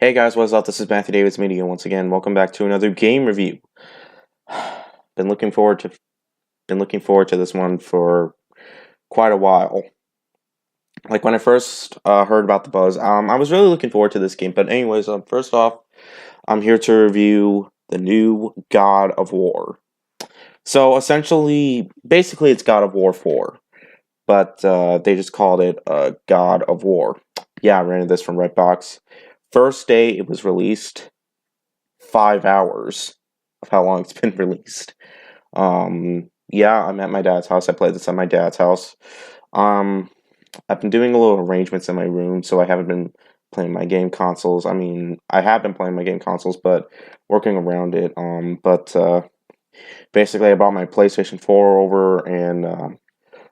Hey guys, what's up? This is Matthew Davis Media once again. Welcome back to another game review. been looking forward to been looking forward to this one for quite a while. Like when I first heard about the buzz, I was really looking forward to this game. But anyways, first off, I'm here to review the new God of War. So essentially, basically, it's God of War 4, but they just called it God of War. Yeah, I rented this from Redbox. First day it was released, 5 hours of how long it's been released. Yeah, I'm at my dad's house. I played this at my dad's house. Um, I've been doing a little arrangements in my room, so I haven't been playing my game consoles. I mean, I have been playing my game consoles, but working around it. But basically, I brought my PlayStation 4 over, and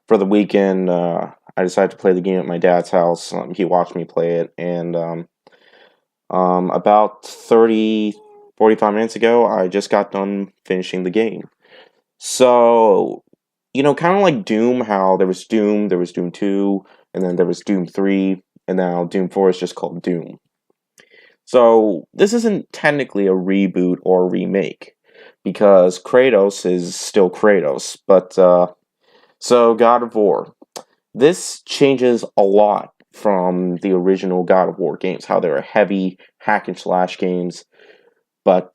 for the weekend, I decided to play the game at my dad's house. He watched me play it, and about 45 minutes ago, I just got done finishing the game. So, kind of like Doom, how there was Doom 2, and then there was Doom 3, and now Doom 4 is just called Doom. So, this isn't technically a reboot or a remake, because Kratos is still Kratos, but, so God of War. This changes a lot from the original God of War games, how they were heavy hack and slash games, but,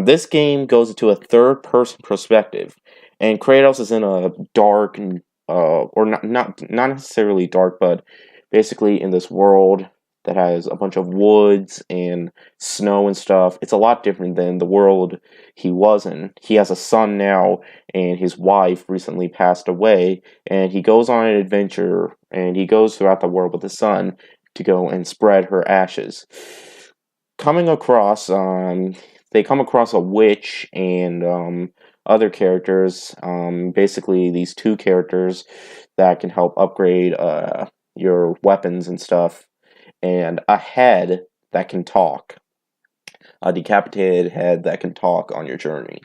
this game goes into a third-person perspective, and Kratos is in a dark, or not necessarily dark, but basically in this world that has a bunch of woods and snow and stuff. It's a lot different than the world he was in. He has a son now, and his wife recently passed away, and he goes on an adventure, and he goes throughout the world with his son to go and spread her ashes. Coming across they come across a witch and other characters. Basically, these two characters that can help upgrade your weapons and stuff, and a head that can talk, a decapitated head that can talk on your journey.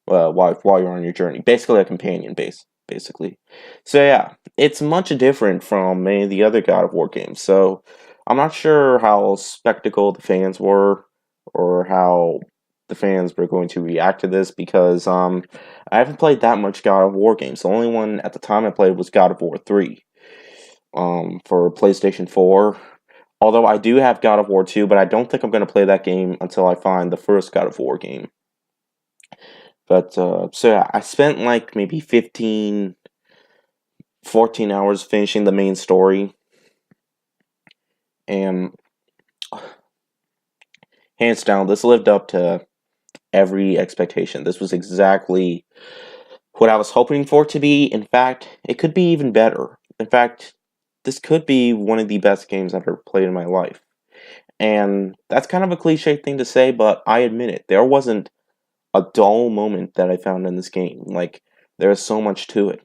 While you're on your journey, basically a companion base. Basically, so yeah, it's much different from many of the other God of War games. So I'm not sure how spectacle the fans were, or how the fans were going to react to this, because I haven't played that much God of War games. The only one at the time I played was God of War 3 for PlayStation 4. Although I do have God of War 2, but I don't think I'm going to play that game until I find the first God of War game. But so yeah, I spent like maybe 15, 14 hours finishing the main story, and hands down, this lived up to every expectation. This was exactly what I was hoping for it to be. In fact, it could be even better. In fact, this could be one of the best games I've ever played in my life. And that's kind of a cliche thing to say, but I admit it. There wasn't a dull moment that I found in this game. Like, there's so much to it.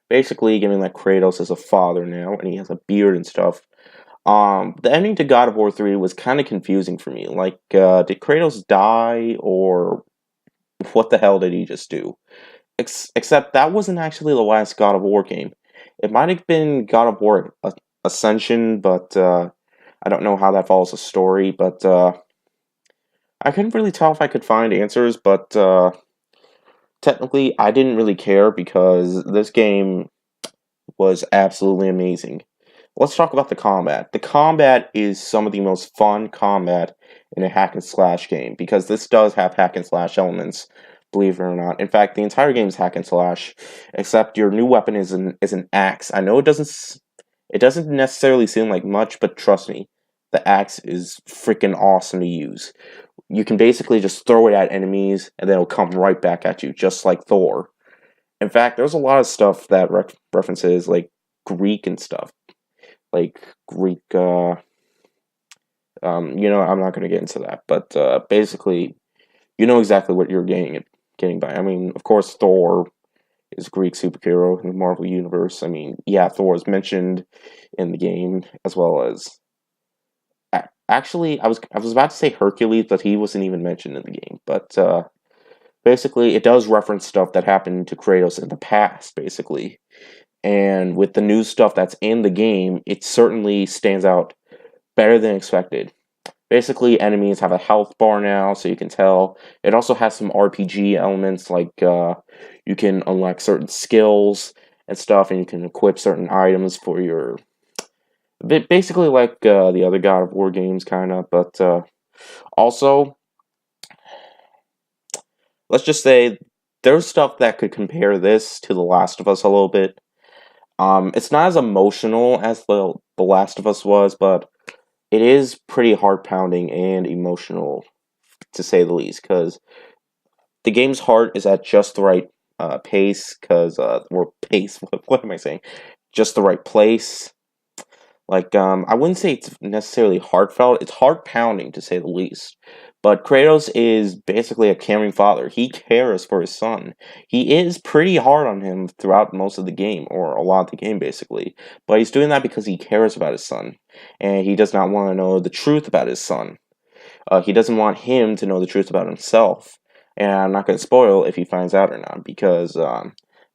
Basically, given that Kratos is a father now, and he has a beard and stuff, the ending to God of War 3 was kind of confusing for me. Like, did Kratos die, or what the hell did he just do? Except that wasn't actually the last God of War game. It might have been God of War Ascension, but I don't know how that follows the story. But I couldn't really tell if I could find answers, but technically I didn't really care, because this game was absolutely amazing. Let's talk about the combat. The combat is some of the most fun combat in a hack and slash game, because this does have hack and slash elements, believe it or not. In fact, the entire game is hack and slash, except your new weapon is an axe. I know it doesn't necessarily seem like much, but trust me, the axe is freaking awesome to use. You can basically just throw it at enemies, and then it'll come right back at you, just like Thor. In fact, there's a lot of stuff that references like Greek and stuff, like Greek. I'm not going to get into that, but basically, you know exactly what you're getting by. I mean, of course, Thor is a Greek superhero in the Marvel universe. I mean, yeah, Thor is mentioned in the game, as well as actually, I was about to say Hercules, but he wasn't even mentioned in the game. But basically, it does reference stuff that happened to Kratos in the past, basically. And with the new stuff that's in the game, it certainly stands out better than expected. Basically, enemies have a health bar now, so you can tell. It also has some RPG elements, like you can unlock certain skills and stuff, and you can equip certain items for your. Basically, like the other God of War games, kind of. But also, let's just say there's stuff that could compare this to The Last of Us a little bit. It's not as emotional as the Last of Us was, but it is pretty heart pounding and emotional, to say the least, because the game's heart is at just the right pace, or pace, what am I saying? Just the right place. Like, I wouldn't say it's necessarily heartfelt, it's heart pounding, to say the least. But Kratos is basically a caring father. He cares for his son. He is pretty hard on him throughout most of the game, or a lot of the game, basically. But he's doing that because he cares about his son. And he does not want to know the truth about his son. He doesn't want him to know the truth about himself. And I'm not going to spoil if he finds out or not, because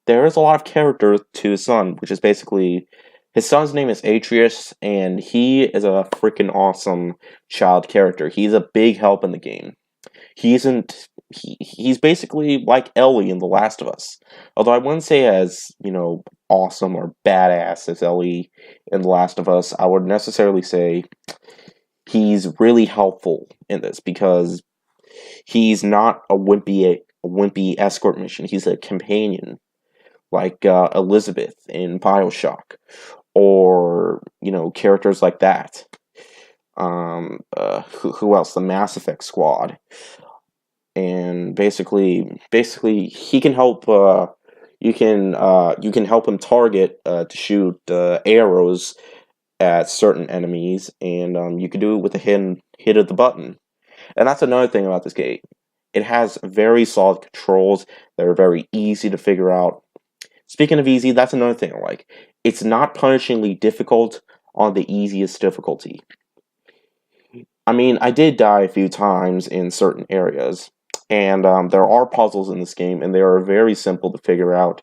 there is a lot of character to his son, which is basically his son's name is Atreus, and he is a freaking awesome child character. He's a big help in the game. He isn't. He's basically like Ellie in The Last of Us. Although I wouldn't say as, awesome or badass as Ellie in The Last of Us, I would necessarily say he's really helpful in this because he's not a wimpy escort mission. He's a companion, like Elizabeth in Bioshock, or characters like that. Who else? The Mass Effect squad, and basically, he can help. You can help him target to shoot arrows at certain enemies, and you can do it with a hit of the button. And that's another thing about this game. It has very solid controls that are very easy to figure out. Speaking of easy, that's another thing I like. It's not punishingly difficult on the easiest difficulty. I mean, I did die a few times in certain areas, and there are puzzles in this game, and they are very simple to figure out,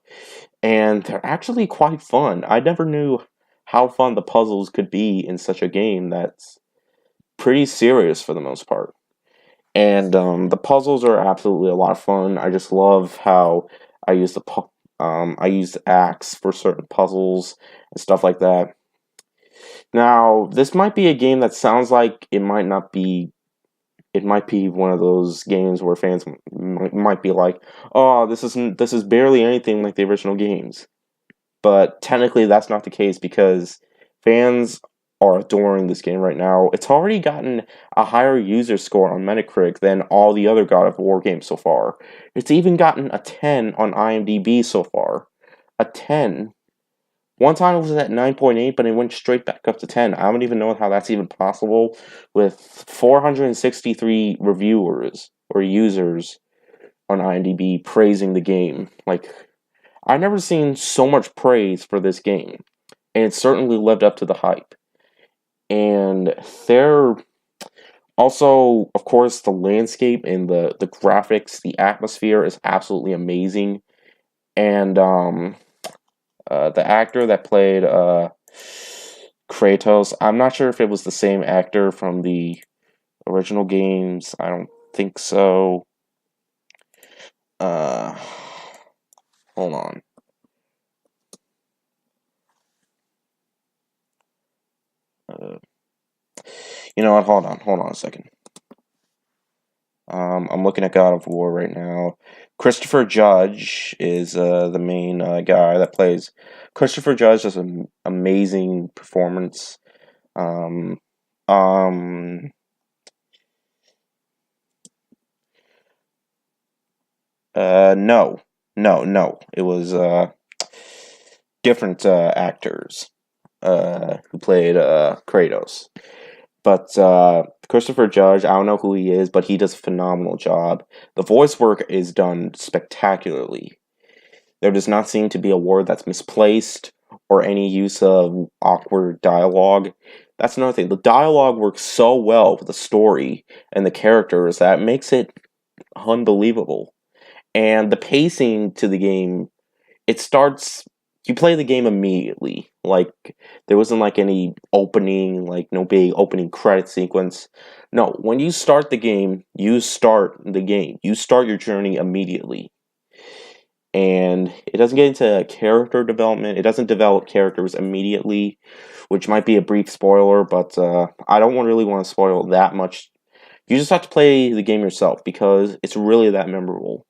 and they're actually quite fun. I never knew how fun the puzzles could be in such a game that's pretty serious for the most part. And the puzzles are absolutely a lot of fun. I just love how I use I use the axe for certain puzzles and stuff like that. Now, this might be a game that sounds like it might not be. It might be one of those games where fans might be like, "Oh, this is barely anything like the original games." But technically, that's not the case because fans are adoring this game right now. It's already gotten a higher user score on Metacritic than all the other God of War games so far. It's even gotten a 10 on IMDb so far. A 10. One time it was at 9.8, but it went straight back up to 10. I don't even know how that's even possible with 463 reviewers or users on IMDb praising the game. Like, I've never seen so much praise for this game, and it certainly lived up to the hype. And there also, of course, the landscape and the graphics, the atmosphere is absolutely amazing. And the actor that played Kratos, I'm not sure if it was the same actor from the original games. I don't think so. Hold on. You know what? Hold on a second. I'm looking at God of War right now. Christopher Judge is the main guy that plays. Christopher Judge does an amazing performance. Um, um, no, no. It was different actors who played Kratos. But Christopher Judge, I don't know who he is, but he does a phenomenal job. The voice work is done spectacularly. There does not seem to be a word that's misplaced or any use of awkward dialogue. That's another thing. The dialogue works so well with the story and the characters that it makes it unbelievable. And the pacing to the game, it starts you play the game immediately. Like, there wasn't like any opening, like no big opening credit sequence. No, when you start the game, you start the game. You start your journey immediately. And it doesn't get into character development. It doesn't develop characters immediately, which might be a brief spoiler, but I don't really want to spoil that much. You just have to play the game yourself because it's really that memorable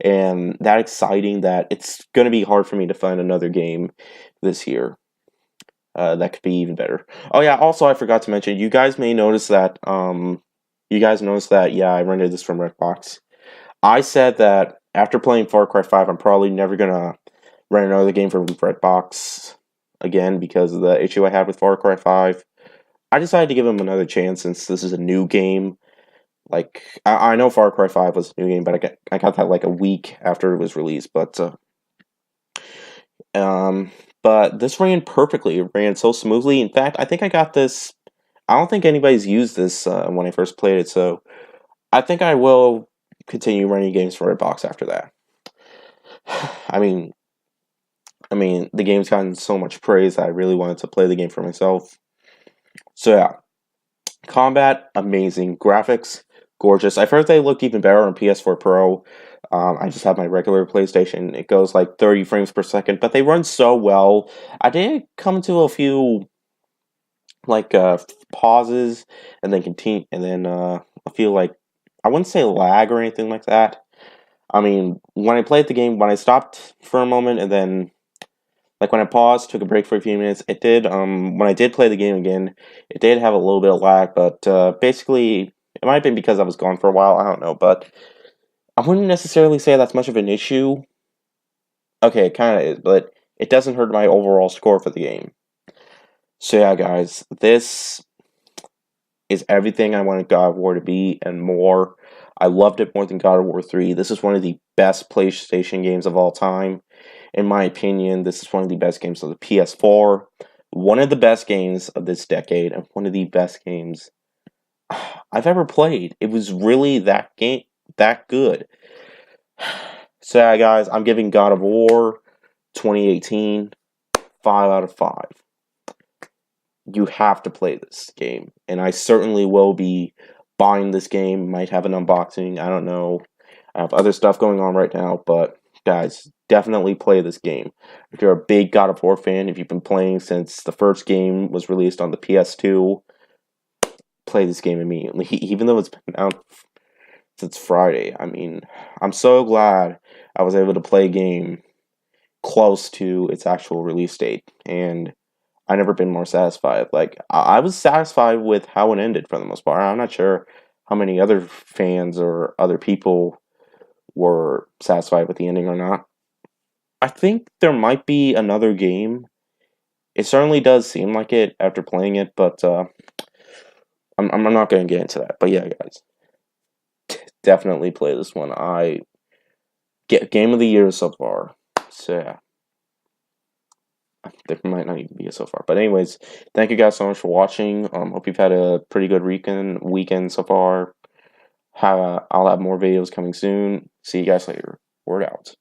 and that exciting that it's going to be hard for me to find another game this year that could be even better. Oh yeah, also I forgot to mention, you guys may notice that yeah, I rented this from Redbox. I said that after playing Far Cry 5, I'm probably never gonna rent another game from Redbox again because of the issue I had with Far Cry 5. I decided to give him another chance since this is a new game. Like I know Far Cry 5 was a new game, but I got that like a week after it was released. Um, but this ran perfectly. It ran so smoothly. In fact, I think I got this. I don't think anybody's used this when I first played it, so I think I will continue running games for Redbox after that. I mean, the game's gotten so much praise that I really wanted to play the game for myself. So yeah, combat amazing, graphics gorgeous. I've heard they look even better on PS4 Pro. I just have my regular PlayStation. It goes like 30 frames per second, but they run so well. I did come to a few like pauses and then continue, and then I feel like I wouldn't say lag or anything like that. I mean, when I played the game, when I stopped for a moment and then like when I paused, took a break for a few minutes, it did. When I did play the game again, it did have a little bit of lag, but basically, it might have been because I was gone for a while. I don't know, but I wouldn't necessarily say that's much of an issue. Okay, it kind of is, but it doesn't hurt my overall score for the game. So yeah, guys, this is everything I wanted God of War to be and more. I loved it more than God of War 3. This is one of the best PlayStation games of all time. In my opinion, this is one of the best games of the PS4, one of the best games of this decade, and one of the best games I've ever played. It was really that good. So yeah, guys, I'm giving God of War 2018 5 out of 5. You have to play this game, and I certainly will be buying this game. Might have an unboxing, I don't know. I have other stuff going on right now, but guys, definitely play this game. If you're a big God of War fan, if you've been playing since the first game was released on the PS2, play this game immediately. Even though it's been out since Friday. I mean, I'm so glad I was able to play a game close to its actual release date, and I never been more satisfied. Like I was satisfied with how it ended for the most part. I'm not sure how many other fans or other people were satisfied with the ending or not. I think there might be another game. It certainly does seem like it after playing it, but I'm not going to get into that. But yeah, guys, definitely play this one. I get game of the year so far. So yeah. There might not even be it so far. But anyways, thank you guys so much for watching. Hope you've had a pretty good weekend so far. I'll have more videos coming soon. See you guys later. Word out.